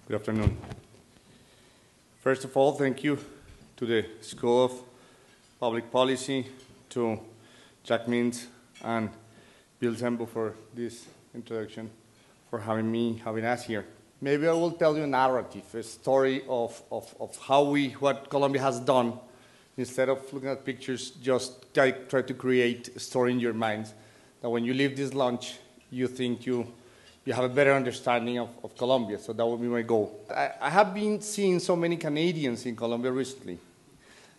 Good afternoon. First of all, thank you to the School of Public Policy, to Jack Mintz and Bill Zembo for this introduction, for having us here. Maybe I will tell you a narrative, a story of what Colombia has done. Instead of looking at pictures, just try to create a story in your minds that when you leave this lunch, you think you have a better understanding of Colombia. So that would be my goal. I have been seeing so many Canadians in Colombia recently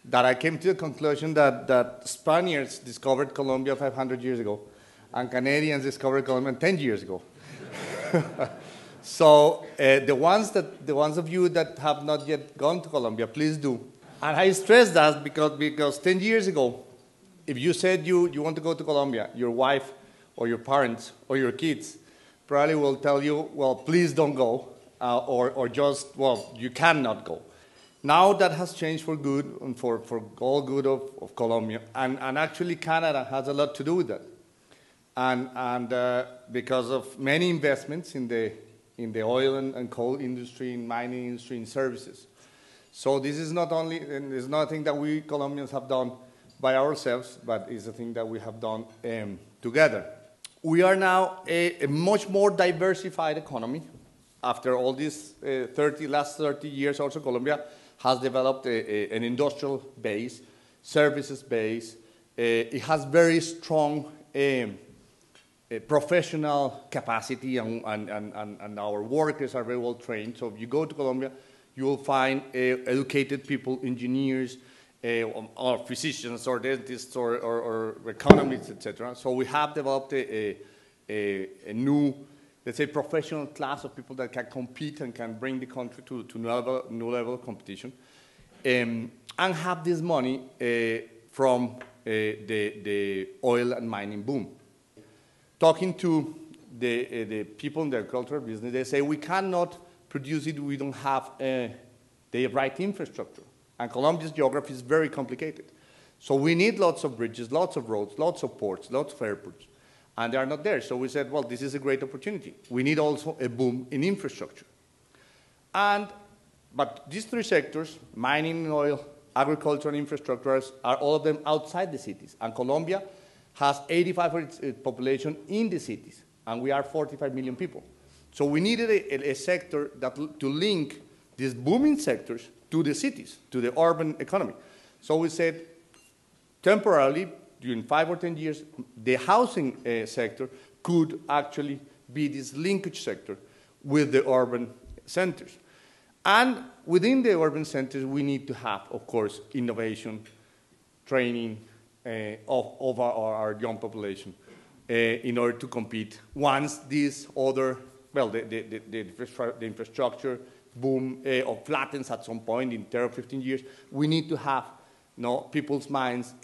that I came to the conclusion that Spaniards discovered Colombia 500 years ago, and Canadians discovered Colombia 10 years ago. So the ones of you that have not yet gone to Colombia, please do. And I stress that because 10 years ago, if you said you want to go to Colombia, your wife or your parents or your kids probably will tell you, well, please don't go, or just, well, you cannot go. Now that has changed for good and for all good of Colombia, and actually Canada has a lot to do with that. And because of many investments in the oil and coal industry, in mining industry, in services. So this is not only, and it's not a thing that we Colombians have done by ourselves, but it's a thing that we have done together. We are now a much more diversified economy. After all these last 30 years also, Colombia has developed an industrial base, services base. It has very strong professional capacity, and our workers are very well trained. So if you go to Colombia, you will find educated people, engineers, or physicians, or dentists, or economists, etc. So we have developed a new, let's say, professional class of people that can compete and can bring the country to new level of competition, and have this money from the oil and mining boom. Talking to the people in the agricultural business, they say we cannot produce it if we don't have the right infrastructure. And Colombia's geography is very complicated. So we need lots of bridges, lots of roads, lots of ports, lots of airports. And they are not there. So we said, well, this is a great opportunity. We need also a boom in infrastructure. But these three sectors, mining and oil, agriculture and infrastructure, are all of them outside the cities. And Colombia has 85% of its population in the cities. And we are 45 million people. So we needed a sector to link these booming sectors to the cities, to the urban economy. So we said, temporarily, during 5 or 10 years, the housing sector could actually be this linkage sector with the urban centers. And within the urban centers, we need to have, of course, innovation, training of our young population in order to compete. Once these other, well, the infrastructure boom or flattens at some point in 10 or 15 years, we need to have people's minds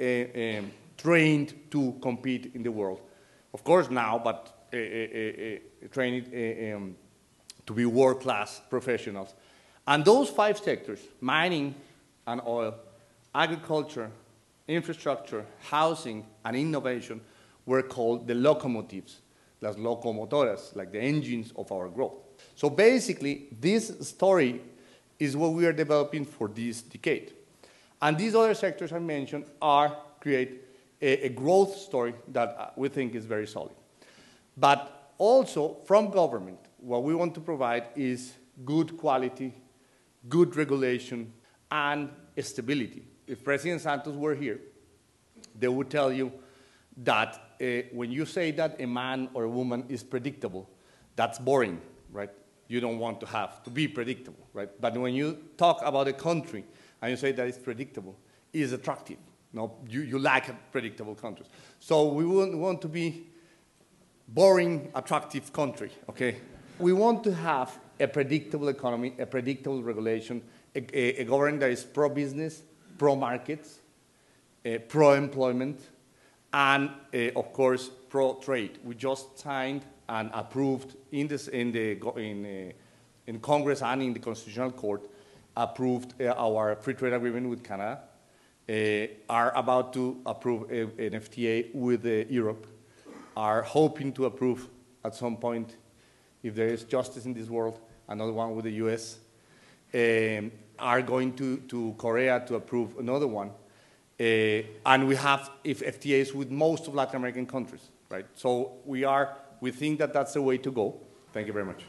trained to compete in the world. Of course now, but trained to be world-class professionals. And those 5 sectors, mining and oil, agriculture, infrastructure, housing, and innovation, were called the locomotives, las locomotoras, like the engines of our growth. So basically, this story is what we are developing for this decade. And these other sectors I mentioned create a growth story that we think is very solid. But also, from government, what we want to provide is good quality, good regulation, and stability. If President Santos were here, they would tell you that when you say that a man or a woman is predictable, that's boring, right? You don't want to have to be predictable, right? But when you talk about a country and you say that it's predictable, it's attractive. No, you like predictable countries. So we want to be boring, attractive country, okay? We want to have a predictable economy, a predictable regulation, a government that is pro-business, pro-markets, pro-employment, and of course, pro-trade. We just signed and approved in Congress and in the Constitutional Court, approved our free trade agreement with Canada, are about to approve an FTA with Europe, are hoping to approve at some point, if there is justice in this world, another one with the US, are going to Korea to approve another one. And we have FTAs with most of Latin American countries, right? So we think that that's the way to go. Thank you very much.